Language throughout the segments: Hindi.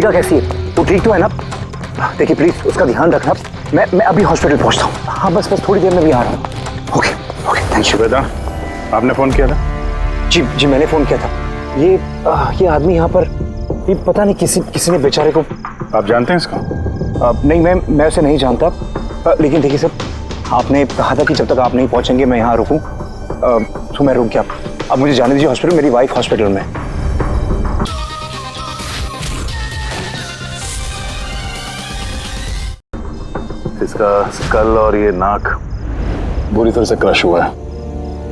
मल्लिका कैसी है? वो ठीक तो है ना? देखिए प्लीज उसका ध्यान रखना। मैं अभी हॉस्पिटल पहुंचता हूँ। हाँ बस थोड़ी देर में भी आ रहा हूँ। Okay okay thank you. बेटा आपने फोन किया था? जी मैंने फोन किया था। ये आदमी यहाँ पर, ये पता नहीं किसी ने बेचारे को। आप जानते हैं इसको? नहीं मैं उसे नहीं जानता। लेकिन देखिए सर, आपने कहा था कि जब तक आप नहीं पहुंचेंगे मैं यहाँ रुकूं, तो मैं रुक गया। अब मुझे जाने दीजिए हॉस्पिटल, मेरी वाइफ हॉस्पिटल में। इसका स्कल और ये नाक बुरी तरह से क्रश हुआ है।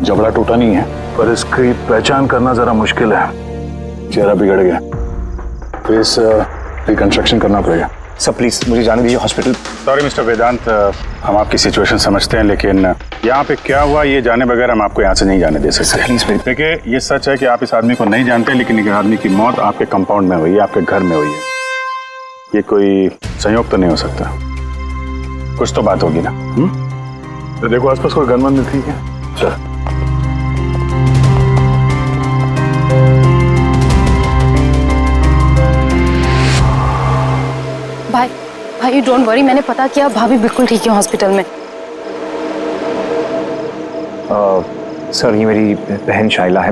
जबड़ा टूटा नहीं है, पर इसकी पहचान करना जरा मुश्किल है। चेहरा बिगड़ गया, फेस रिकंस्ट्रक्शन करना पड़ेगा। सर प्लीज मुझे जाने दीजिए हॉस्पिटल। सॉरी मिस्टर वेदांत, हम आपकी सिचुएशन समझते हैं, लेकिन यहाँ पे क्या हुआ ये जाने बगैर हम आपको यहाँ से नहीं जाने दे सकते। प्लीज मेरी। देखिए ये सच है कि आप इस आदमी को नहीं जानते, लेकिन एक आदमी की मौत आपके कंपाउंड में हुई है, आपके घर में हुई है। ये कोई संयोग तो नहीं हो सकता, कुछ तो बात होगी ना। तो देखो आसपास कोई गनमन नहीं थी क्या? चल भाई डोंट वरी, मैंने पता किया, भाभी बिल्कुल ठीक है हॉस्पिटल में। सर ये मेरी बहन शाइला है।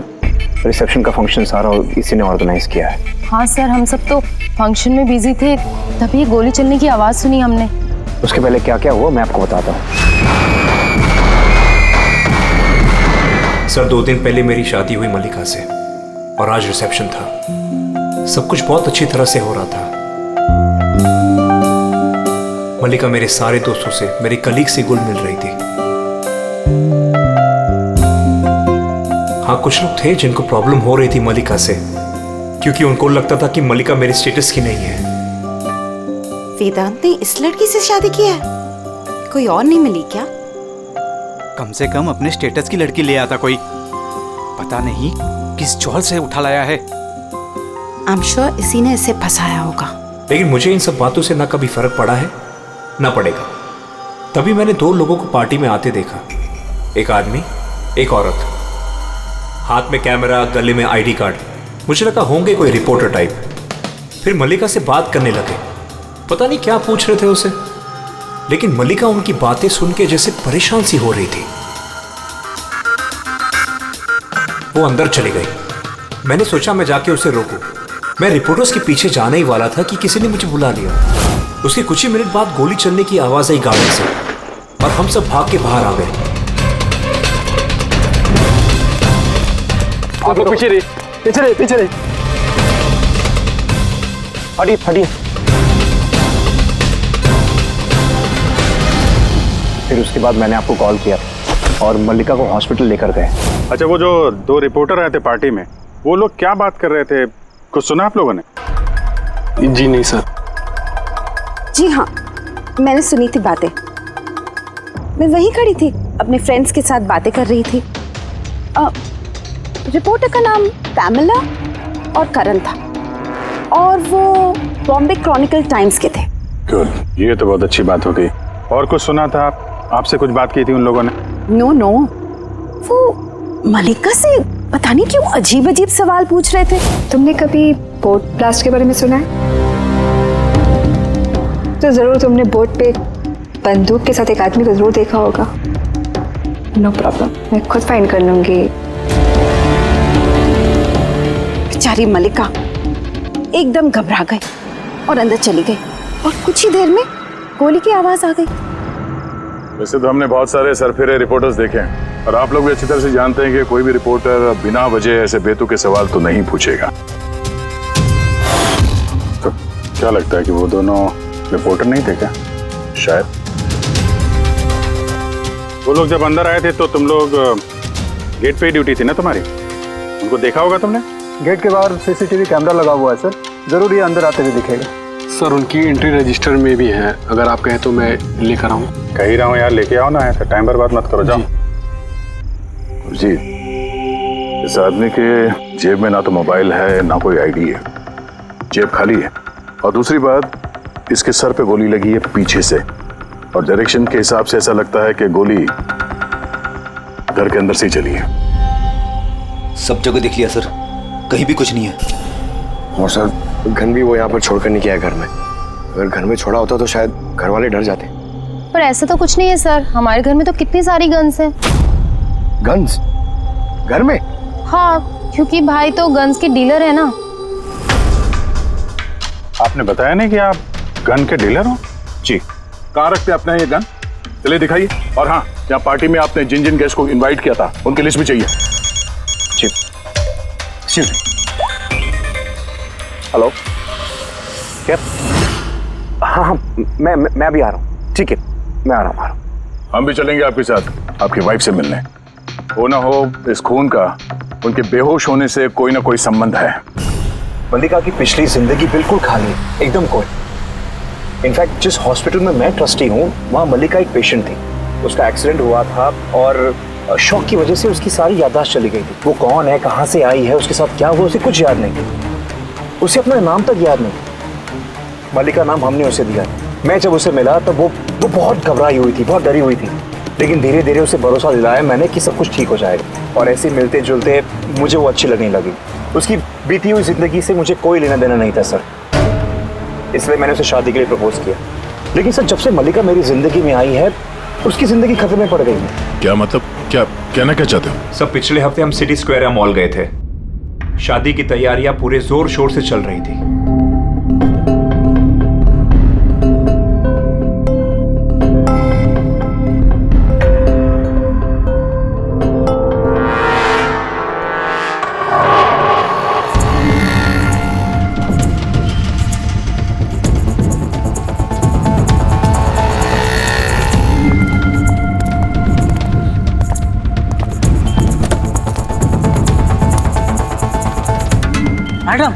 रिसेप्शन का फंक्शन सारा इसी ने ऑर्गेनाइज किया है। हाँ सर, हम सब तो फंक्शन में बिजी थे, तभी ये गोली चलने की आवाज सुनी हमने। उसके पहले क्या क्या हुआ मैं आपको बताता हूँ। सर 2 दिन पहले मेरी शादी हुई मल्लिका से, और आज रिसेप्शन था। सब कुछ बहुत अच्छी तरह से हो रहा था। मल्लिका मेरे सारे दोस्तों से, मेरी कलीग से घुल मिल रही थी। हाँ कुछ लोग थे जिनको प्रॉब्लम हो रही थी मल्लिका से, क्योंकि उनको लगता था कि मल्लिका मेरे स्टेटस की नहीं है। वेदांत ने इस लड़की से शादी की है? कोई और नहीं मिली क्या? कम से कम अपने स्टेटस की लड़की ले आता कोई। पता नहीं किस चौल से उठा लाया है। आई एम श्योर इसी ने इसे फंसाया होगा। लेकिन मुझे इन सब बातों से ना कभी फर्क पड़ा है ना पड़ेगा। तभी मैंने 2 लोगों को पार्टी में आते देखा, एक आदमी एक औरत, हाथ में कैमरा, गले में आईडी कार्ड। मुझे लगा होंगे कोई रिपोर्टर टाइप। फिर मल्लिका से बात करने लगे, पता नहीं क्या पूछ रहे थे उसे, लेकिन मल्लिका उनकी बातें सुन के जैसे परेशान सी हो रही थी। वो अंदर चली गई। मैंने सोचा मैं जाके उसे रोकूं। मैं रिपोर्टर्स के पीछे जाने ही वाला था कि किसी ने मुझे बुला लिया। उसके कुछ ही मिनट बाद गोली चलने की आवाज आई गाड़ी से, और हम सब भाग के बाहर आ गए। आप लोग पीछे रहिए। हटिए। फिर उसके बाद मैंने आपको कॉल किया और मल्लिका को हॉस्पिटल लेकर गए। अच्छा, वो जो 2 रिपोर्टर आए थे पार्टी में, वो लोग क्या बात कर रहे थे, कुछ सुना आप लोगों ने? जी नहीं सर। जी हाँ, मैंने सुनी थी बातें। मैं वहीं खड़ी थी, अपने फ्रेंड्स के साथ बातें कर रही थी। रिपोर्टर का नाम पैमेला और करण था, और वो बॉम्बे क्रॉनिकल टाइम्स के थे। गुड, ये तो बहुत अच्छी बात हो गई। और कुछ सुना था आपसे कुछ बात की थी उन लोगों ने? नो, वो मल्लिका से पता नहीं क्यों अजीब अजीब सवाल पूछ रहे थे। तुमने कभी बोट ब्लास्ट के बारे में सुना है? तो जरूर तुमने बोट पे बंदूक के साथ एक आदमी को जरूर देखा होगा। नो प्रॉब्लम, मैं खुद फाइंड कर लूंगी। बेचारी मल्लिका एकदम घबरा गई और अंदर चली गई, और कुछ ही देर में गोली की आवाज आ गई। वैसे तो हमने बहुत सारे सरफिरे रिपोर्टर्स देखे हैं, और आप लोग भी अच्छी तरह से जानते हैं कि कोई भी रिपोर्टर बिना वजह ऐसे बेतुके सवाल तो नहीं पूछेगा। तो क्या लगता है कि वो दोनों रिपोर्टर नहीं थे क्या? शायद। वो लोग जब अंदर आए थे तो तुम लोग गेट पे ही ड्यूटी थी ना तुम्हारी? उनको देखा होगा तुमने? गेट के बाहर सीसीटीवी कैमरा लगा हुआ है सर, जरूर ये अंदर आते हुए दिखेगा। सर उनकी एंट्री रजिस्टर में भी है, अगर आप कहें तो मैं लेकर आऊँ। कह ही रहा हूँ यार, लेके आओ ना, ऐसा टाइम बर्बाद मत करो, जाओ। जी, इस आदमी के जेब में ना तो मोबाइल है ना कोई आईडी है, जेब खाली है। और दूसरी बात, इसके सर पे गोली लगी है पीछे से, और डायरेक्शन के हिसाब से ऐसा लगता है कि गोली घर के अंदर से ही चली है। सब जगह देख लिया सर, कहीं भी कुछ नहीं है। और सर गन भी वो यहाँ पर छोड़कर नहीं गया घर में। अगर घर में छोड़ा होता तो शायद घर वाले डर जाते। पर ऐसा तो कुछ नहीं है सर, हमारे घर में तो कितनी सारी गन्स हैं। गन्स घर में? हाँ, क्योंकि भाई तो गन्स के डीलर है ना। आपने बताया नहीं कि आप गन के डीलर हो? जी। कहाँ रखते हैं अपने ये गन? चलिए दिखाइए। और हाँ, यहाँ पार्टी में आपने जिन जिन गेस्ट को इनवाइट किया था उनकी लिस्ट भी चाहिए। जी। हेलो, क्या? हाँ हाँ, मैं भी आ रहा हूँ। ठीक है, मैं आ रहा हूँ। हम भी चलेंगे आपके साथ आपकी वाइफ से मिलने। हो ना हो इस खून का उनके बेहोश होने से कोई ना कोई संबंध है। मल्लिका की पिछली जिंदगी बिल्कुल खाली, एकदम कोई। इनफैक्ट जिस हॉस्पिटल में मैं ट्रस्टी हूँ वहाँ मल्लिका एक पेशेंट थी। उसका एक्सीडेंट हुआ था और शॉक की वजह से उसकी सारी याददाश्त चली गई थी। वो कौन है, कहाँ से आई है, उसके साथ क्या हुआ, उसे कुछ याद नहीं। उसे अपना नाम तक याद नहीं। मल्लिका नाम हमने उसे दिया। मैं जब उसे मिला तब वो बहुत घबराई हुई थी, बहुत डरी हुई थी। लेकिन धीरे धीरे उसे भरोसा दिलाया मैंने कि सब कुछ ठीक हो जाएगा। और ऐसे मिलते जुलते मुझे वो अच्छी लगने लगी। उसकी बीती हुई जिंदगी से मुझे कोई लेना देना नहीं था सर, इसलिए मैंने उसे शादी के लिए प्रपोज किया। लेकिन सर जब से मल्लिका मेरी जिंदगी में आई है उसकी जिंदगी खतरे में पड़ गई है। क्या मतलब, क्या कहना क्या चाहते हो? सब पिछले हफ्ते हम सिटी स्क्वायर मॉल गए थे। शादी की तैयारियां पूरे जोर शोर से चल रही थी। मैडम,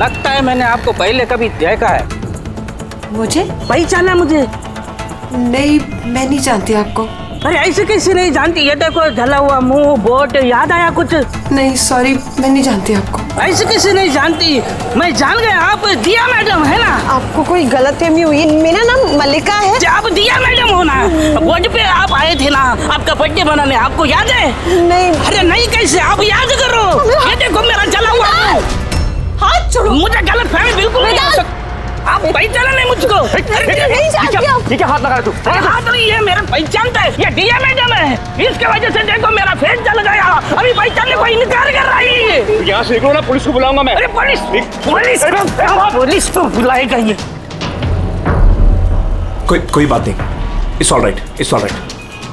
लगता है मैंने आपको पहले कभी देखा है। मुझे पहचाना मुझे? नहीं, मैं नहीं जानती आपको। अरे ऐसे कैसे नहीं जानती? ये देखो जला हुआ मुंह, बोट, याद आया कुछ? नहीं सॉरी, मैं नहीं जानती आपको। ऐसे कैसे नहीं जानती? मैं जान गया, आप दिया मैडम है ना? आपको कोई गलतफहमी हुई, मेरा नाम मल्लिका है। आप दिया मैडम हो ना? बोर्ड पे आप आए थे ना आपका बर्थडे मनाने, आपको याद है? नहीं। अरे नहीं कैसे, आप याद करो। ये देखो मेरा जला हुआ मुंह। हाथ छोड़ो। मुझे गलतफहमी बिल्कुल नहीं हो सकती। आप पहचाना नहीं मुझको? नहीं जानती हूँ। ये क्या हाथ लगा तू? हाथ नहीं, ये मेरा पहचानता है। ये दिया मैडम है, इसके वजह से देखो मेरा फेस जल गया। अभी पहचानने को इनकार कर रही है। यहाँ से निकलो ना, पुलिस को बुलाऊंगा मैं। अरे पुलिस तो बुलाएगा ये। कोई बात नहीं, it's all right, it's all right.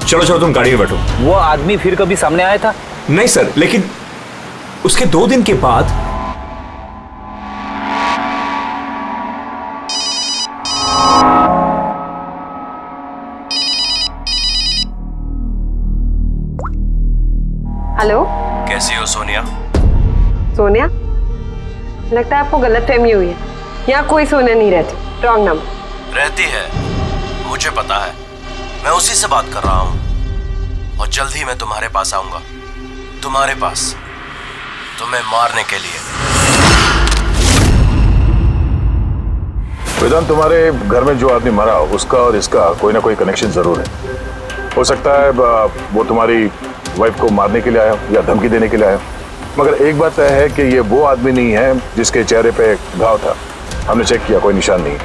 चलो तुम गाड़ी में बैठो। वो आदमी फिर कभी सामने आया था? नहीं सर, लेकिन उसके 2 दिन के बाद हेलो, कैसी हो सोनिया? सोनिया? लगता है आपको गलतफहमी हुई है। यहाँ कोई सोनिया नहीं रहती, रॉन्ग नंबर। रहती है, मुझे पता है। मैं उसी से बात कर रहा हूँ और जल्द ही मैं तुम्हारे पास आऊंगा। तुम्हारे पास, तुम्हें मारने के लिए। वेदांत, तुम्हारे घर में जो आदमी मरा उसका और इसका कोई ना कोई कनेक्शन जरूर है। हो सकता है वो तुम्हारी वाइफ को मारने के लिए आया या धमकी देने के लिए आया, मगर एक बात तय है कि ये वो आदमी नहीं है जिसके चेहरे पे घाव था। हमने चेक किया, कोई निशान नहीं,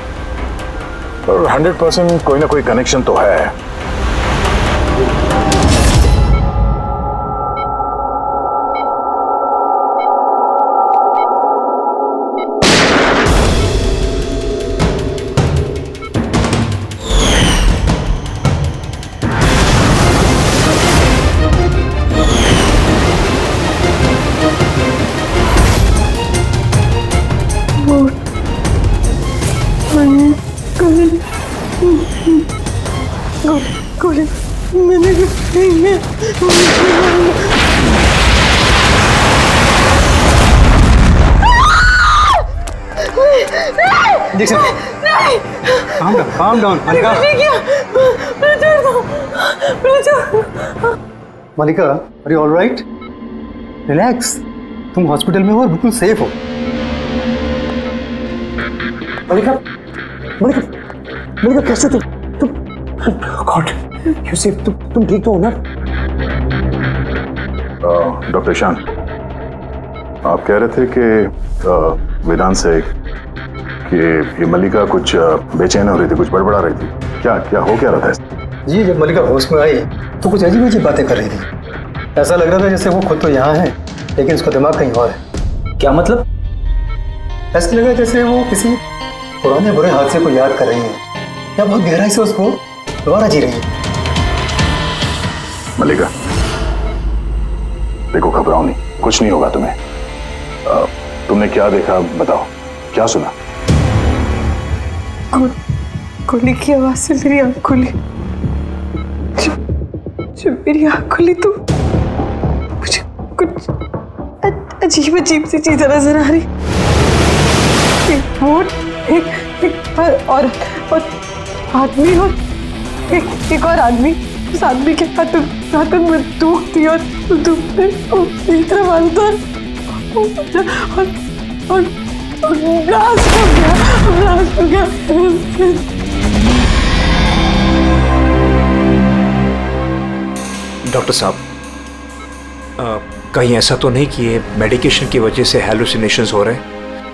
और 100% कोई ना कोई कनेक्शन तो है। Calm down, Malika. Malika, are you all right? Relax. तुम हॉस्पिटल में हो और बिल्कुल सेफ हो। मल्लिका कैसे तुम गॉड यू सेफ? तुम ठीक तो हो ना? डॉक्टर ईशान, आप कह रहे थे कि वेदांत से कि ये मल्लिका कुछ बेचैन हो रही थी, कुछ बड़बड़ा रही थी। क्या क्या हो क्या रहा था? जी जब मल्लिका होश में आई तो कुछ अजीब अजीब बातें कर रही थी। ऐसा लग रहा था जैसे वो खुद तो यहाँ है लेकिन उसका दिमाग कहीं और है। क्या मतलब? ऐसा लगा जैसे वो किसी पुराने बुरे हादसे को याद कर रही है या बहुत गहराई से उसको दोबारा जी रही है। मल्लिका देखो, घबराओ नहीं, कुछ नहीं होगा तुम्हें। तुमने क्या देखा बताओ, क्या सुना? गोली की आवाज से मेरी आंख खुली। जब मेरी आंख खुली तो मुझे कुछ अजीब अजीब सी चीजें नजर आ रही। एक बोट, एक औरत और आदमी और एक और आदमी। उस आदमी के हाथों में बंदूक थी और बंदूक में तीसरा बंदूक और ब्लास्ट हो गया। डॉक्टर साहब, कहीं ऐसा तो नहीं कि ये मेडिकेशन की वजह से हैलुसिनेशंस हो रहे हैं?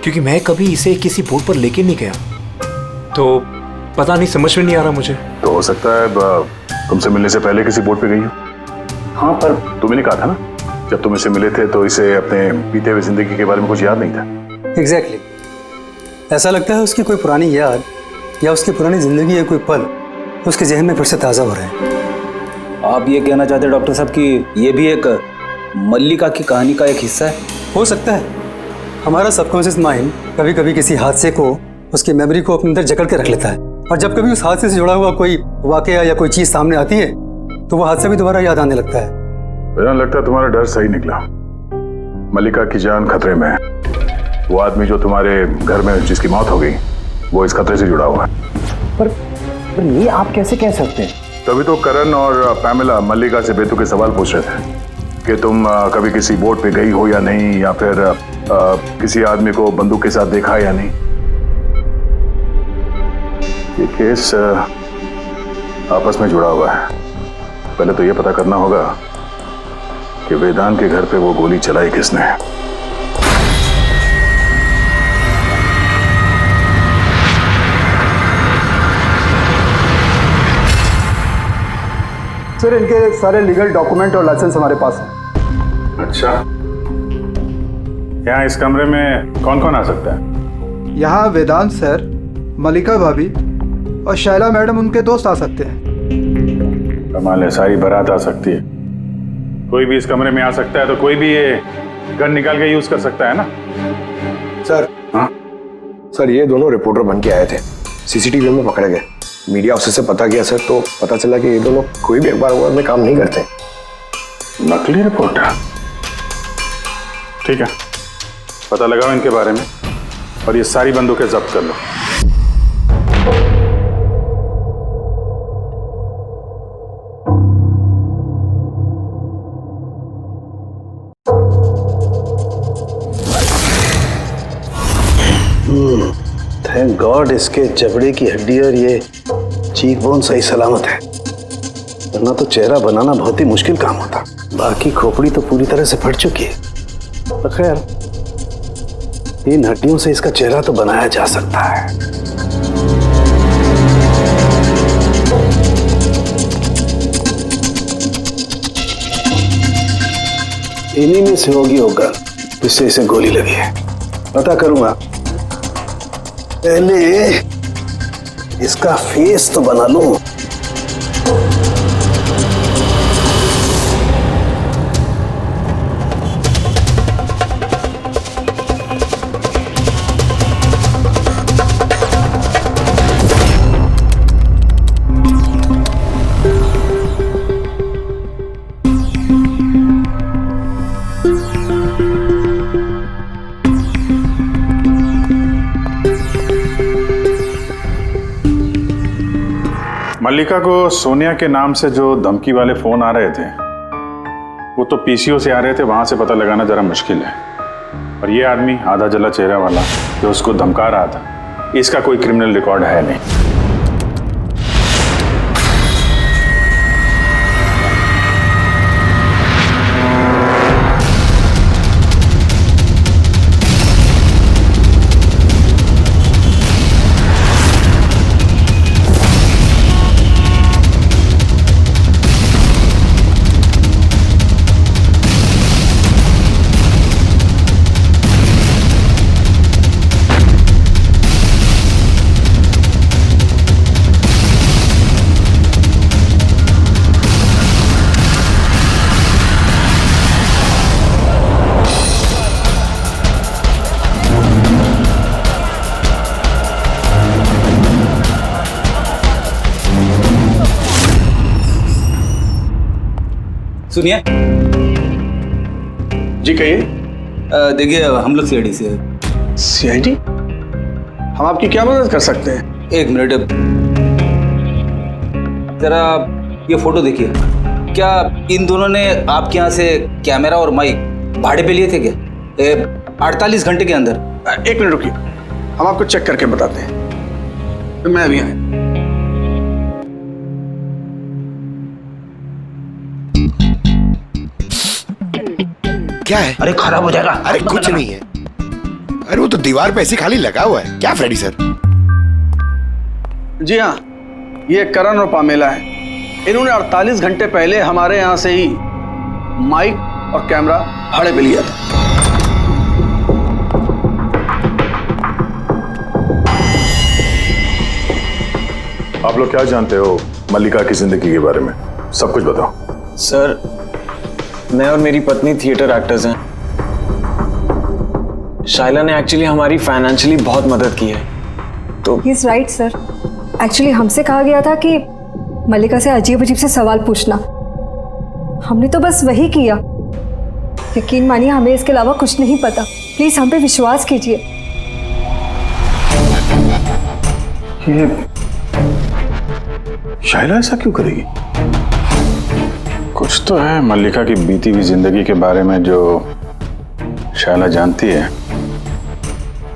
क्योंकि मैं कभी इसे किसी बोर्ड पर लेके नहीं गया, तो पता नहीं, समझ में नहीं आ रहा मुझे। तो हो सकता है तुमसे मिलने से पहले किसी बोट पे गई हो। हाँ, पर तुमने कहा था ना जब तुम इसे मिले थे तो इसे अपने बीते हुए जिंदगी के बारे में कुछ याद नहीं था। एग्जैक्टली ऐसा लगता है उसकी कोई पुरानी याद या उसकी पुरानी जिंदगी या कोई पल उसके जहन में फिर से ताज़ा हो रहे हैं। आप ये कहना चाहते हैं डॉक्टर साहब कि ये भी एक मल्लिका की कहानी का एक हिस्सा है? हो सकता है। हमारा सबकॉन्शियस माइंड कभी कभी किसी हादसे को, उसकी मेमोरी को अपने अंदर जकड़ के रख लेता है, और जब कभी उस हादसे से जुड़ा हुआ कोई वाकया या कोई चीज सामने आती है तो वो हादसा भी दोबारा याद आने लगता है। मुझे लगता है तुम्हारा डर सही निकला। मल्लिका की जान खतरे में है। वो आदमी जो तुम्हारे घर में जिसकी मौत हो गई वो इस खतरे से जुड़ा हुआ है। पर ये आप कैसे कह सकते हैं? तभी तो करण और पैमिला मल्लिका से बेतुके सवाल पूछ रहे थे कि तुम कभी किसी बोट पे गई हो या नहीं, या फिर किसी आदमी को बंदूक के साथ देखा या नहीं। ये केस आपस में जुड़ा हुआ है। पहले तो ये पता करना होगा कि वेदांत के घर पे वो गोली चलाई किसने। सर इनके सारे लीगल डॉक्यूमेंट और लाइसेंस हमारे पास हैं। अच्छा, यहाँ इस कमरे में कौन कौन आ सकता है? यहाँ वेदांत सर, मल्लिका भाभी और शैला मैडम उनके दोस्त आ सकते हैं। कमाल है, सारी बारात आ सकती है। कोई भी इस कमरे में आ सकता है, तो कोई भी ये गन निकाल के यूज कर सकता है ना? सर, हाँ सर, ये दोनों रिपोर्टर बन के आए थे, सीसीटीवी में पकड़े गए। मीडिया ऑफिसर से पता किया सर, तो पता चला कि ये दोनों कोई भी अखबार में काम नहीं करते। नकली रिपोर्टर? ठीक है, पता लगाओ इनके बारे में और ये सारी बंदूकें जब्त कर लो। थैंक गॉड इसके जबड़े की हड्डी और ये चीक बोन सही सलामत है, वरना तो चेहरा बनाना बहुत ही मुश्किल काम होता। बाकी खोपड़ी तो पूरी तरह से फट चुकी है, पर खैर इन हड्डियों से इसका चेहरा तो बनाया जा सकता है। इन्हीं में से होगी होगा जिससे इसे गोली लगी है। पता करूंगा, पहले इसका फेस तो बना लूं। मल्लिका को सोनिया के नाम से जो धमकी वाले फोन आ रहे थे वो तो पीसीओ से आ रहे थे, वहां से पता लगाना जरा मुश्किल है। और ये आदमी आधा जला चेहरा वाला जो उसको धमका रहा था, इसका कोई क्रिमिनल रिकॉर्ड है नहीं। सुनिए जी कहिए। देखिए हम लोग सीआईडी से सीआईडी? हम आपकी क्या मदद कर सकते हैं? एक मिनट जरा ये फोटो देखिए। क्या इन दोनों ने आपके यहाँ से कैमरा और माइक भाड़े पे लिए थे क्या 48 घंटे के अंदर? एक मिनट रुकिए, हम आपको चेक करके बताते हैं। मैं अभी आया। क्या है? अरे खराब हो जाएगा। अरे कुछ नहीं है। अरे वो तो दीवार पे ऐसे खाली लगा हुआ है। क्या फ्रेडी सर? जी हाँ, ये करण और पामेला है। इन्होंने 48 घंटे पहले हमारे यहाँ से ही माइक और कैमरा भाड़े पे लिया था। आप लोग क्या जानते हो मल्लिका की जिंदगी के बारे में? सब कुछ बताओ। सर, मैं और मेरी पत्नी थिएटर एक्टर्स हैं। शाइला ने एक्चुअली हमारी फाइनेंशियली बहुत मदद की है। तो he is right sir. Actually हमसे कहा गया था कि मल्लिका से अजीब अजीब से सवाल पूछना। हमने तो बस वही किया। यकीन मानिए हमें इसके अलावा कुछ नहीं पता। प्लीज हम पे विश्वास कीजिए। ये शाइला ऐसा क्यों करेगी? कुछ तो है मल्लिका की बीती हुई जिंदगी के बारे में जो शाइला जानती है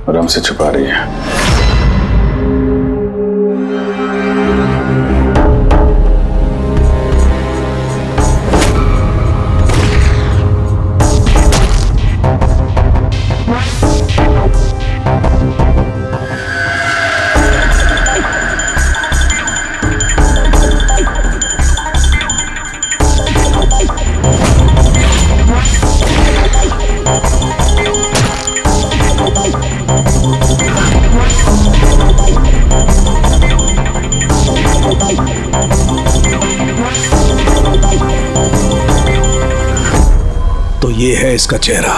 और हमसे छुपा रही है। तो ये है इसका चेहरा।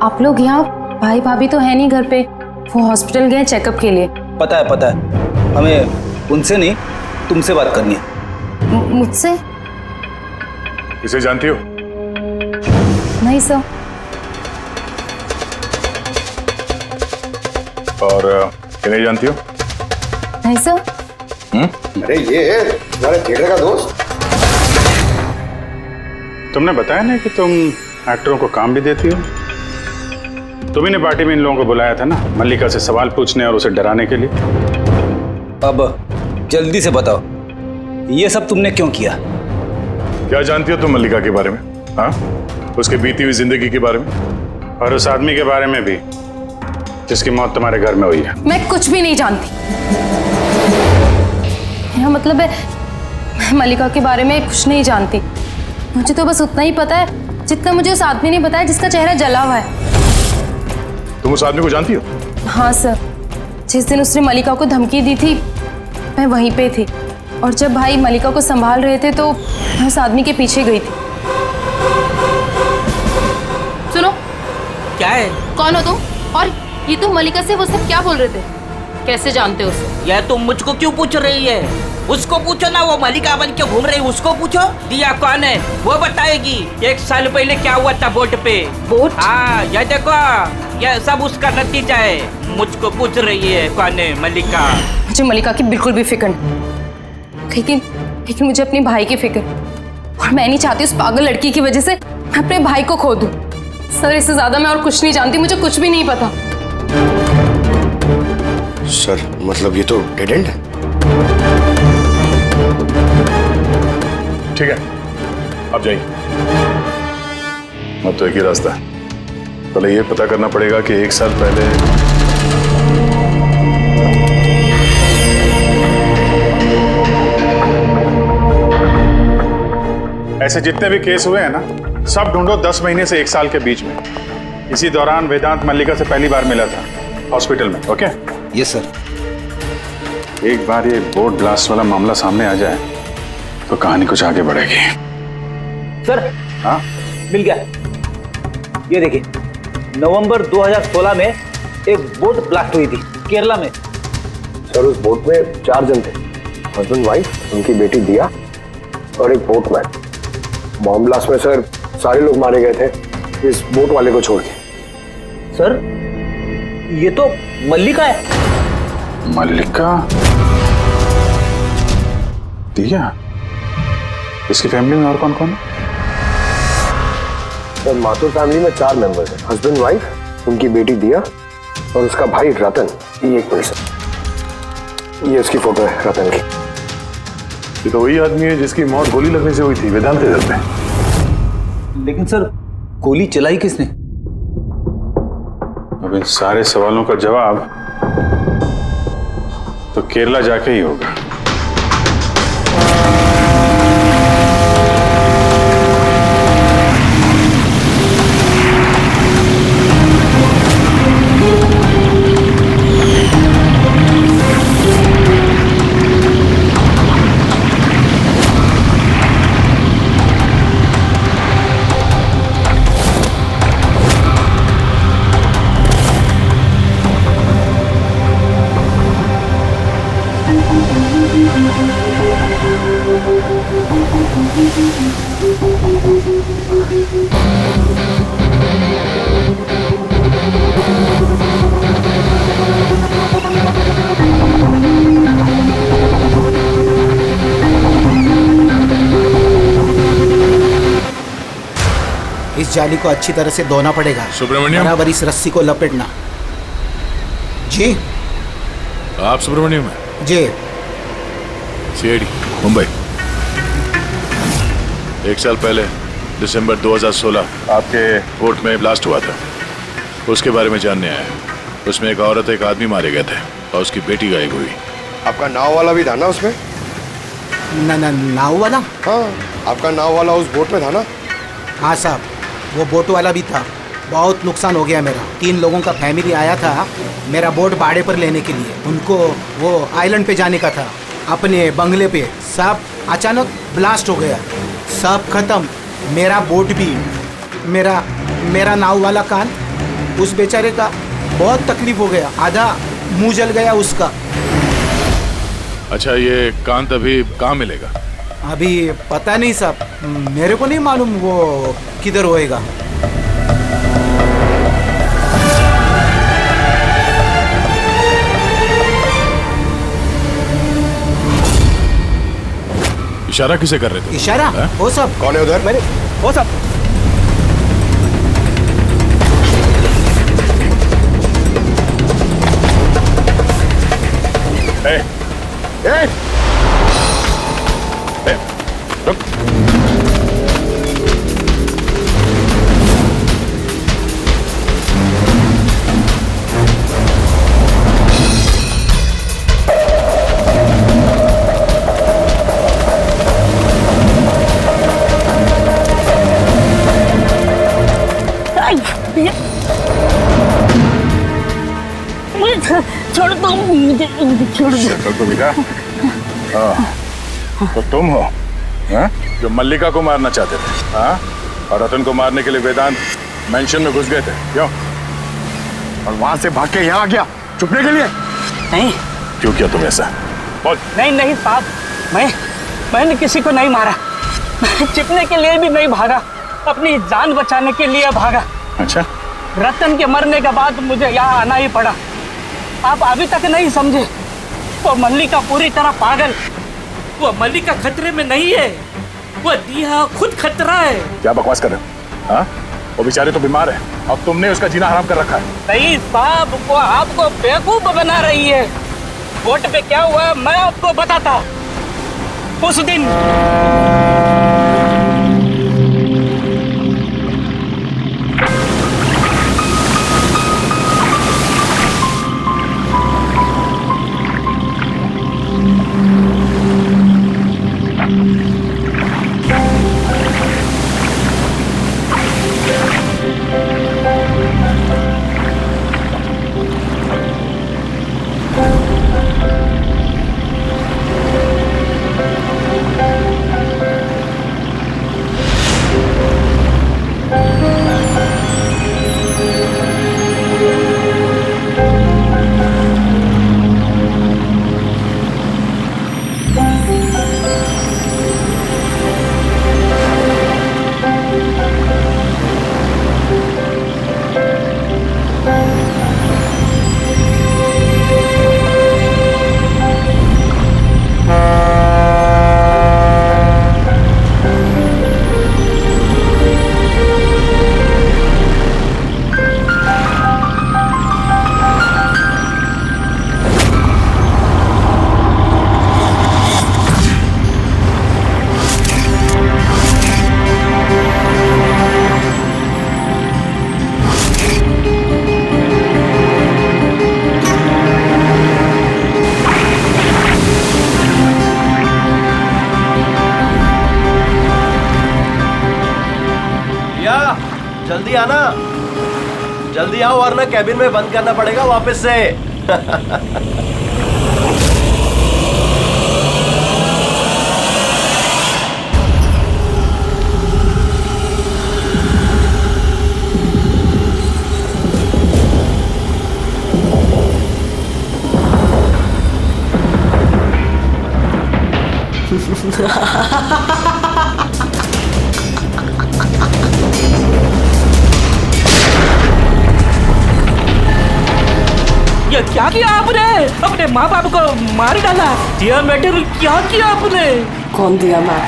आप लोग यहाँ, भाई भाभी तो है नहीं घर पे, वो हॉस्पिटल गए चेकअप के लिए। पता है, हमें उनसे नहीं तुमसे बात करनी है। मुझसे? इसे जानती हो? नहीं सर। और इन्हें जानती हो? नहीं सर। अरे ये है तुम्हारे थिएटर का दोस्त। तुमने बताया नहीं कि तुम एक्टरों को काम भी देती हो? तुम्ही ने पार्टी में इन लोगों को बुलाया था ना मल्लिका से सवाल पूछने और उसे डराने के लिए। अब जल्दी से बताओ, ये सब तुमने क्यों किया? क्या जानती हो तुम मल्लिका के बारे में? हाँ, उसके बीती हुई जिंदगी के बारे में और उस आदमी के बारे में भी जिसकी मौत तुम्हारे घर में हुई है। मैं कुछ भी नहीं जानती। मेरा मतलब है मैं मल्लिका के बारे में कुछ नहीं जानती। मुझे तो बस उतना ही पता है जितना मुझे उस आदमी ने बताया जिसका चेहरा जला हुआ है। तुम उस आदमी को जानती हो? हाँ सर, जिस दिन उसने मल्लिका को धमकी दी थी मैं वहीं पे थी, और जब भाई मल्लिका को संभाल रहे थे तो मैं उस आदमी के पीछे गई थी। सुनो, क्या है? कौन हो तुम? और ये तुम मल्लिका से वो सब क्या बोल रहे थे? कैसे जानते हो उसे? यह तुम मुझको क्यों पूछ रही है? उसको पूछो ना, वो मल्लिका बन के घूम रही, उसको पूछो। दिया कौन है वो बताएगी। 1 साल पहले क्या हुआ था बोट पे। बोट? हाँ, यह देखो, यह सब उसका नतीजा है। मुझको पूछ रही है कौन है मल्लिका। मुझे मल्लिका की बिल्कुल भी फिक्र नहीं, लेकिन मुझे अपने भाई की फिक्र, और मैं नहीं चाहती उस पागल लड़की की वजह से मैं अपने भाई को खो दूं। सर, इससे ज्यादा मैं और कुछ नहीं जानती, मुझे कुछ भी नहीं पता। सर, मतलब ये तो डेड एंड है। ठीक है, अब जाइए। अब तो एक ही रास्ता है, पहले ये पता करना पड़ेगा कि 1 साल पहले ऐसे जितने भी केस हुए हैं ना, सब ढूंढो 10 महीने से 1 साल के बीच में। इसी दौरान वेदांत मल्लिका से पहली बार मिला था हॉस्पिटल में। ओके? Yes sir. एक बार ये बोट ब्लास्ट वाला मामला सामने आ जाए तो कहानी कुछ आगे बढ़ेगी। सर, हाँ मिल गया। ये देखिए, नवंबर 2016 में एक बोट ब्लास्ट हुई थी केरला में। सर उस बोट में 4 जन थे, हस्बैंड वाइफ, उनकी बेटी दिया और एक बोटमैन। बॉम्ब ब्लास्ट में सर सारे लोग मारे गए थे, इस बोट वाले को छोड़ के। सर ये तो मल्लिका है। मल्लिका? दिया? इसकी फैमिली में और कौन कौन है? सर माथुर फैमिली में 4 मेंबर्स हैं, हस्बैंड वाइफ, उनकी बेटी दिया और उसका भाई रतन। ये एक मिनट सर, ये उसकी फोटो है रतन की। ये तो वही आदमी है जिसकी मौत गोली लगने से हुई थी वेदांत घर पे। लेकिन सर गोली चलाई किसने? अब इन सारे सवालों का जवाब तो केरला जाके ही होगा। इस जाली को अच्छी तरह से धोना पड़ेगा। सुब्रमण्यम, बराबर इस रस्सी को लपेटना। जी आप सुब्रमण्यम है? जी। सीआईडी मुंबई। 1 साल पहले दिसंबर 2016 आपके कोर्ट में ब्लास्ट हुआ था, उसके बारे में जानने आया। उसमें एक औरत एक आदमी मारे गए थे और उसकी बेटी गायब हुई। आपका नाव वाला भी था ना उसमें? नाव वाला? हाँ, आपका नाव वाला उस बोट में था ना? हाँ साहब, वो बोट वाला भी था। बहुत नुकसान हो गया मेरा। 3 लोगों का फैमिली आया था मेरा बोट भाड़े पर लेने के लिए। उनको वो आइलैंड पे जाने का था, अपने बंगले पे। सब अचानक ब्लास्ट हो गया, सब खत्म। मेरा बोट भी, मेरा नाव वाला कान, उस बेचारे का बहुत तकलीफ हो गया। आधा मुंह जल गया उसका। अच्छा, ये कान अभी कहाँ मिलेगा? अभी पता नहीं साहब, मेरे को नहीं मालूम वो किधर होएगा। इशारा किसे कर रहे थे? इशारा? वो सब कौन है उधर? मैंने वो सब छोड़ दो मुझे, छोड़ दो। शक्ल तो दिखा। तो तुम हो जो मल्लिका को मारना चाहते थे, और रतन को मारने के लिए वेदांत मेंशन में घुस गए थे, क्यों? और वहां से भाग के यहाँ आ गया छुपने के लिए? नहीं। क्यों किया तुम ऐसा? बोल। नहीं साहब, मैंने किसी को नहीं मारा। छिपने के लिए भी नहीं भागा, अपनी जान बचाने के लिए भागा। अच्छा। रतन के मरने के बाद मुझे यहाँ आना ही पड़ा। आप अभी तक नहीं समझे, वो मल्लिका पूरी तरह पागल। वो मल्लिका खतरे में नहीं है, वो दिया खुद खतरा है। क्या बकवास कर रहे हो? वो बेचारे तो बीमार है और तुमने उसका जीना हराम कर रखा है। नहीं साहब, वो आपको बेवकूफ बना रही है। बोट पे क्या हुआ मैं आपको बताता। उस दिन जल्दी आओ वरना कैबिन में बंद करना पड़ेगा वापस से। ये क्या किया आपने? अपने माँ बाप को मार डाला। डियर मैटर, क्या किया आपने? कौन दिया मैं?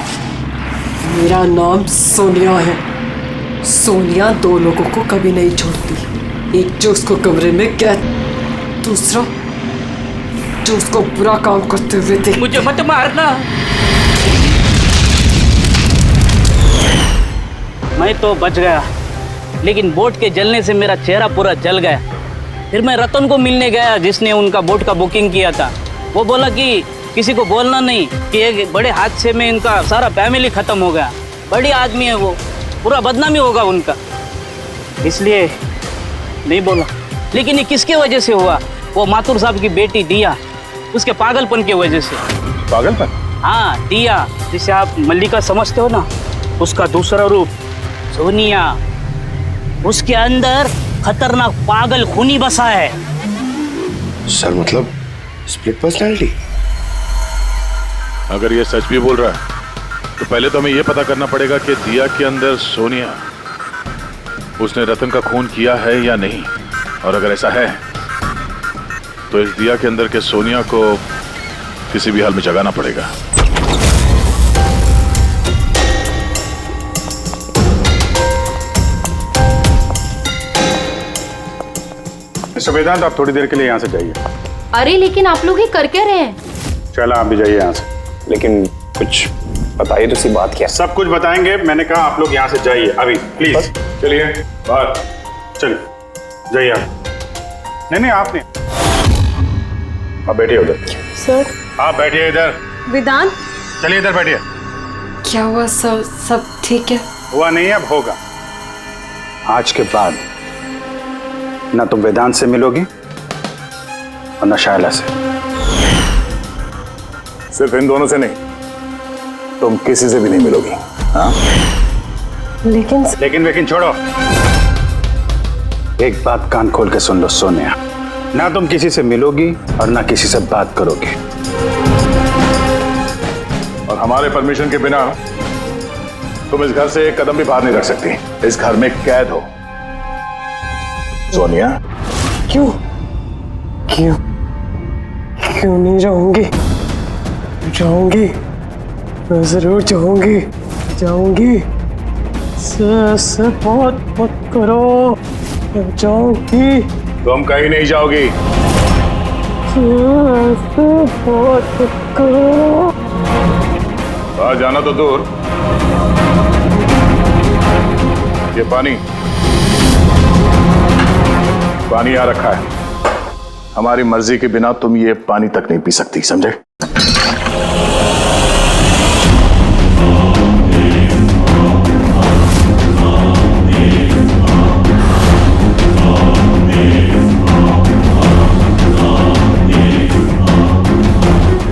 मेरा नाम सोनिया है। सोनिया दो लोगों को कभी नहीं छोड़ती। एक जो उसको कमरे में कैद, दूसरा जो उसको बुरा काम करते हुए देख। मुझे मत मारना। मैं तो बच गया, लेकिन बोट के जलने से मेरा चेहरा पूरा जल गया। फिर मैं रतन को मिलने गया जिसने उनका बोट का बुकिंग किया था। वो बोला कि किसी को बोलना नहीं कि एक बड़े हादसे में इनका सारा फैमिली खत्म हो गया। बड़ी आदमी है वो, पूरा बदनामी होगा उनका, इसलिए नहीं बोला। लेकिन ये किसके वजह से हुआ? वो माथुर साहब की बेटी दिया, उसके पागलपन की वजह से। पागलपन? हाँ, दिया जिसे आप मल्लिका समझते हो ना, उसका दूसरा रूप सोनिया। उसके अंदर खतरनाक पागल खूनी बसा है। सर मतलब स्प्लिट पर्सनैलिटी? अगर ये सच भी बोल रहा है तो पहले तो हमें ये पता करना पड़ेगा कि दिया के अंदर सोनिया, उसने रतन का खून किया है या नहीं। और अगर ऐसा है तो इस दिया के अंदर के सोनिया को किसी भी हाल में जगाना पड़ेगा। मिस्टर वेदांत, आप थोड़ी देर के लिए यहाँ से जाइए। अरे लेकिन आप लोग ये कर क्या रहे हैं? चला, आप भी जाइए यहाँ से। लेकिन कुछ बताइए तो सी बात क्या? सब कुछ बताएंगे, मैंने कहा आप लोग यहाँ से जाइए अभी प्लीज। चलिए बाहर, चलिए जाइए आप। नहीं आप नहीं, आप बैठिए उधर। सर। आप बैठिए इधर। वेदांत। चलिए इधर बैठिए। क्या हुआ सर? सब ठीक है? हुआ नहीं है, अब होगा। आज के बाद ना तुम वेदांत से मिलोगी और ना शायला से। सिर्फ इन दोनों से नहीं, तुम किसी से भी नहीं मिलोगी। हाँ? लेकिन छोड़ो। एक बात कान खोल के सुन लो सोनिया, ना तुम किसी से मिलोगी और ना किसी से बात करोगी। और हमारे परमिशन के बिना तुम इस घर से एक कदम भी बाहर नहीं रख सकती। इस घर में कैद हो। सोनिया। क्यों क्यों क्यों नहीं जाऊंगी? जाऊंगी, मैं जरूर जाऊंगी, जाऊंगी। सर बहुत मत करो, मैं जाऊंगी। तुम कहीं नहीं जाओगी। बहुत मत करो। बाहर जाना तो दूर, ये पानी आ रखा है। हमारी मर्जी के बिना तुम ये पानी तक नहीं पी सकती, समझे?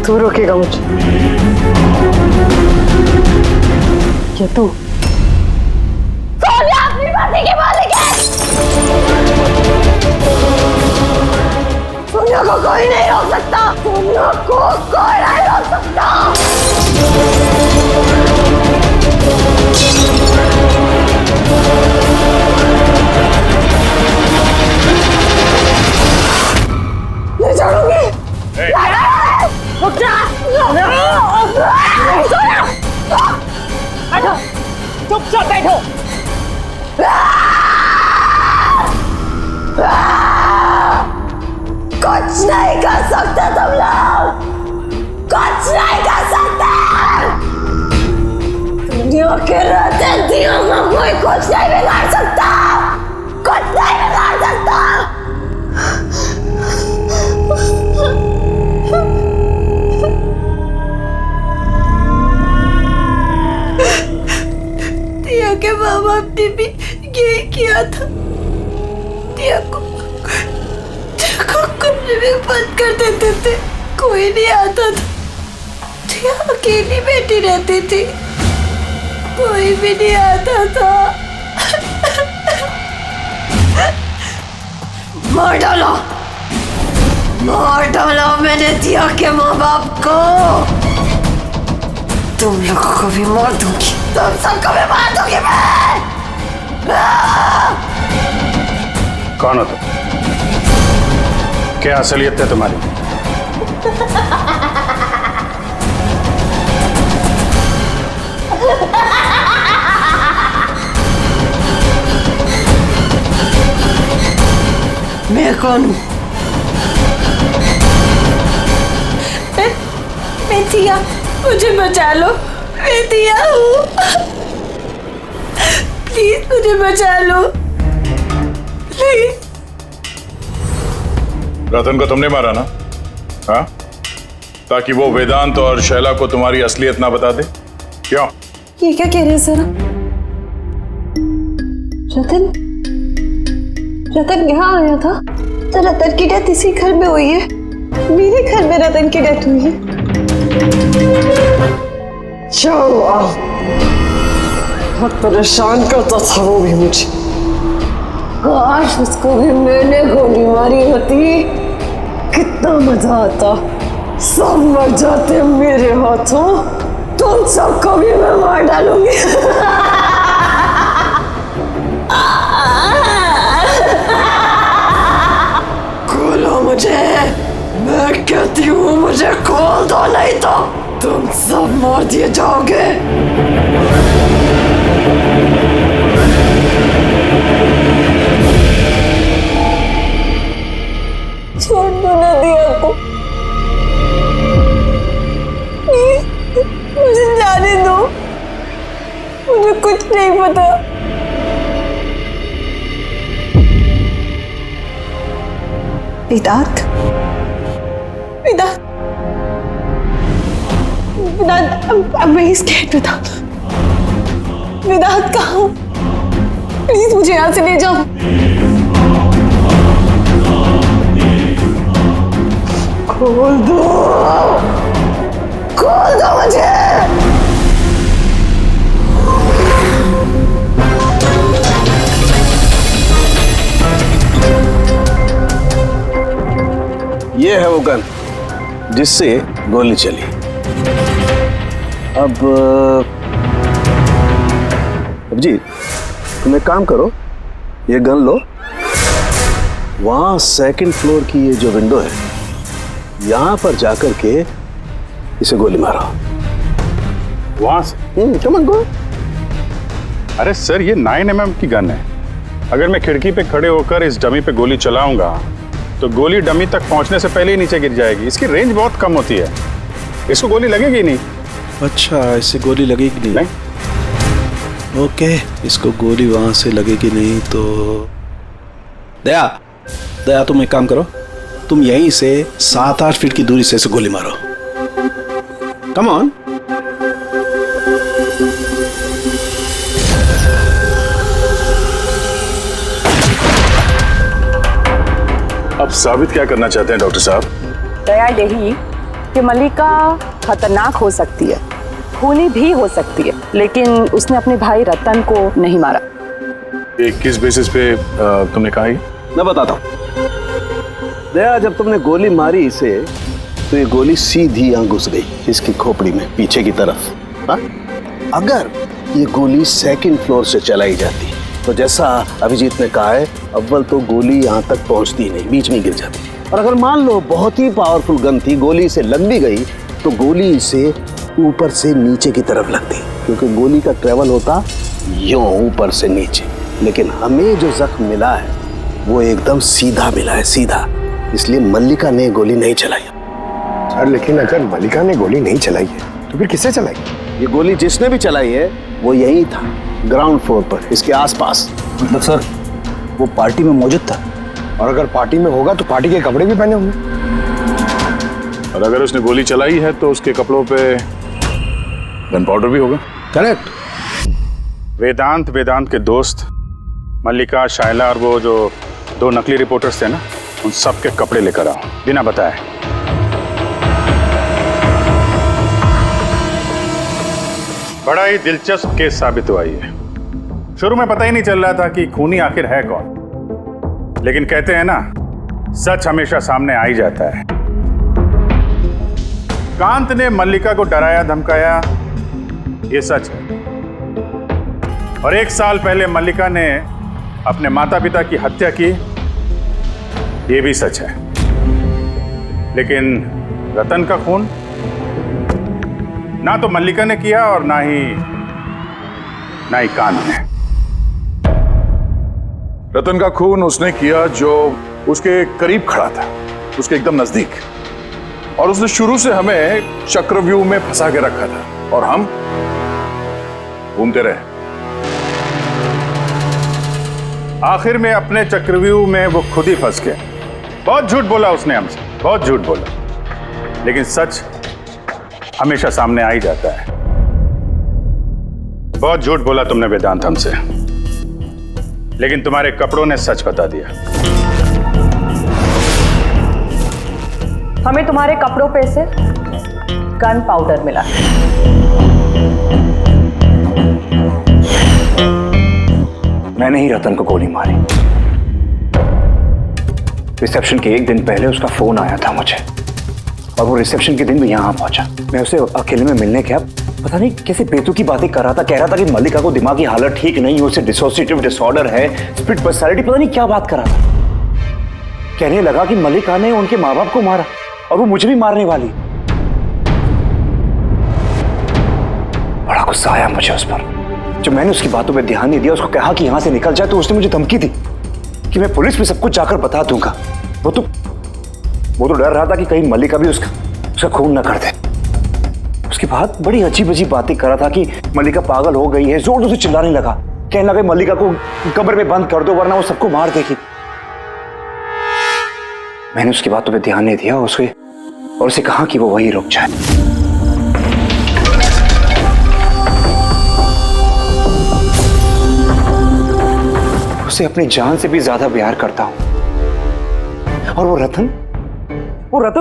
तू रोकेगा मुझे? क्या तू? सोनिया अपनी मर्जी की मालिक है। सोनिया को कोई नहीं रोक सकता। सोनिया को कोई नहीं रोक सकता। नहीं छोड़ूंगी। रुक जा। सोनिया, बैठो, चुपचाप बैठो। कुछ नहीं कर सकते तुम लोग, कुछ नहीं कर सकते। दिया को कमरे में बंद कर देते थे, कोई नहीं आता था। दिया अकेली बैठी रहती थी, कोई भी नहीं आता था। मार डाला मैंने दिया के माँ बाप को। तुम लोगों को भी मार दूंगी, तुम सबको भी मार दूंगी मैं। कौन हो तुम? क्या असलियत है तुम्हारी? मैं कौन हूँ? मैं दिया, मुझे बचा लो। मैं दिया हूँ, प्लीज मुझे बचा लो, प्लीज। रतन को तुमने मारा ना? हाँ, ताकि वो वेदांत और शैला को तुम्हारी असलियत ना बता दे? क्यों? ये क्या कह रहे हैं सर? रतन यहाँ आया था? तो रतन की डेथ इसी घर में हुई है, मेरे घर में रतन की डेथ हुई है। बहुत परेशान करता था वो भी मुझे। काश उसको भी मैंने गोली मारी होती, कितना मजा आता। सब मर जाते मेरे हाथों, तुम सबको भी मैं मार डालूंगी। खोलो मुझे, मैं कहती हूँ मुझे खोल दो, नहीं तो तुम सब मार दिए जाओगे। छोड़ दो ना दिया को, मुझे जाने दो, मुझे कुछ नहीं पता। वेदांत, I'm very scared, वेदांत कहाँ हो? प्लीज मुझे यहाँ से ले जाओ। खोल दो मुझे। ये है वो गन जिससे गोली चली। अब जी तुम एक काम करो, ये गन लो, वहां सेकंड फ्लोर की ये जो विंडो है यहां पर जाकर के इसे गोली मारो। वहां से? Come on go. अरे सर, ये 9mm की गन है। अगर मैं खिड़की पे खड़े होकर इस डमी पे गोली चलाऊंगा तो गोली डमी तक पहुंचने से पहले ही नीचे गिर जाएगी। इसकी रेंज बहुत कम होती है, इसको गोली लगेगी नहीं। अच्छा, इससे गोली लगेगी नहीं? ओके, इसको गोली वहां से लगेगी नहीं तो दया तुम एक काम करो, तुम यहीं से 7-8 फीट की दूरी से इसे गोली मारो। Come on. अब साबित क्या करना चाहते हैं डॉक्टर साहब? दया यही कि मल्लिका खतरनाक हो सकती है, खूनी भी हो सकती है, लेकिन उसने अपने भाई रतन को नहीं मारा। ये किस बेसिस पे तुमने कहा? मैं बताता हूँ। दया, जब तुमने गोली मारी इसे तो ये गोली सीधी यहाँ घुस गई इसकी खोपड़ी में पीछे की तरफ। हाँ? अगर ये गोली सेकंड फ्लोर से चलाई जाती तो जैसा अभिजीत ने कहा है, अव्वल तो गोली यहाँ तक पहुँचती नहीं, बीच में गिर जाती। और अगर मान लो बहुत ही पावरफुल गन थी, गोली से लग भी गई तो गोली इसे ऊपर से नीचे की तरफ लगती, क्योंकि गोली का ट्रेवल होता यूं ऊपर से नीचे। लेकिन हमें जो जख्म मिला है वो एकदम सीधा मिला है, सीधा। इसलिए मल्लिका ने गोली नहीं चलाई। सर, लेकिन अगर मल्लिका ने गोली नहीं चलाई है तो फिर किसने चलाई? ये गोली जिसने भी चलाई है वो यही था, ग्राउंड फ्लोर पर, इसके आसपास। मतलब सर, वो पार्टी में मौजूद था? और अगर पार्टी में होगा तो पार्टी के कपड़े भी पहने होंगे। और अगर उसने गोली चलाई है तो उसके कपड़ों पे गन पाउडर भी होगा। करेक्ट। वेदांत के दोस्त मल्लिका, शायला और वो जो 2 नकली रिपोर्टर्स थे ना, उन सब के कपड़े लेकर आओ बिना बताए। बड़ा ही दिलचस्प केस साबित हुआ ये। शुरू में पता ही नहीं चल रहा था कि खूनी आखिर है कौन, लेकिन कहते हैं ना, सच हमेशा सामने आ ही जाता है। कांत ने मल्लिका को डराया धमकाया, ये सच है। और 1 साल पहले मल्लिका ने अपने माता पिता की हत्या की, ये भी सच है। लेकिन रतन का खून ना तो मल्लिका ने किया और ना ही कांत ने। रतन का खून उसने किया जो उसके करीब खड़ा था, उसके एकदम नजदीक, और उसने शुरू से हमें चक्रव्यूह में फंसा के रखा था और हम घूमते रहे। आखिर में अपने चक्रव्यूह में वो खुद ही फंस गया। बहुत झूठ बोला उसने हमसे, बहुत झूठ बोला, लेकिन सच हमेशा सामने आ ही जाता है। बहुत झूठ बोला तुमने वेदांत हमसे, लेकिन तुम्हारे कपड़ों ने सच बता दिया। हमें तुम्हारे कपड़ों पे से गन पाउडर मिला। मैंने ही रतन को गोली मारी। रिसेप्शन के 1 दिन पहले उसका फोन आया था मुझे, और वो रिसेप्शन के दिन भी यहाँ पहुंचा। मैं उसे अकेले में मिलने गया, पता नहीं कैसे बेतुकी बातें कर रहा था। कह रहा था कि मल्लिका को दिमागी हालत ठीक नहीं है, उसे डिसोसिएटिव डिसऑर्डर है, स्प्लिट पर्सनालिटी, पता नहीं क्या बात कर रहा था। कहने लगा कि मल्लिका ने उनके माँ बाप को मारा और वो मुझे भी मारने वाली। बड़ा गुस्सा आया मुझे उस पर। जब मैंने उसकी बातों पर ध्यान नहीं दिया, उसको कहा कि यहां से निकल जाए, तो उसने मुझे धमकी दी कि मैं पुलिस में सब कुछ जाकर बता दूंगा। वो तो डर रहा था कि कहीं मल्लिका भी उसका खून न कर दे। उसके बाद बड़ी अजीब अजीब बातें कर रहा था कि मल्लिका पागल हो गई है, जोर जोर से चिल्लाने लगा, कहने लगा मल्लिका को कमरे में बंद कर दो वरना वो सबको मार देगी। मैंने उसकी बातों पे ध्यान नहीं दिया और उसे कहा कि वो वहीं रुक जाए। उसे अपनी जान से भी ज्यादा प्यार करता हूं, और वो रतन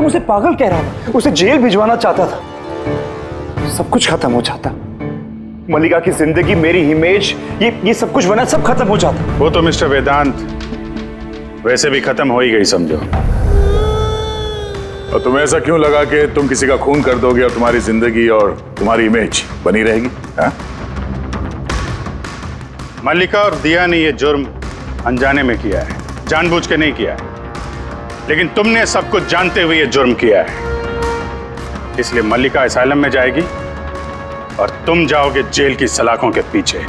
उसे पागल कह रहा था, उसे जेल भिजवाना चाहता था। सब कुछ खत्म हो जाता, मल्लिका की जिंदगी, मेरी इमेज, ये सब कुछ बना, सब खत्म हो जाता। वो तो मिस्टर वेदांत वैसे भी खत्म हो ही गई समझो। और तुम्हें ऐसा क्यों लगा कि तुम किसी का खून कर दोगे और तुम्हारी जिंदगी और तुम्हारी इमेज बनी रहेगी? हाँ? मल्लिका और दिया ने यह जुर्म अनजाने में किया है, जानबूझ के नहीं किया है, लेकिन तुमने सब कुछ जानते हुए यह जुर्म किया है। इसलिए मल्लिका असाइलम में जाएगी और तुम जाओगे जेल की सलाखों के पीछे।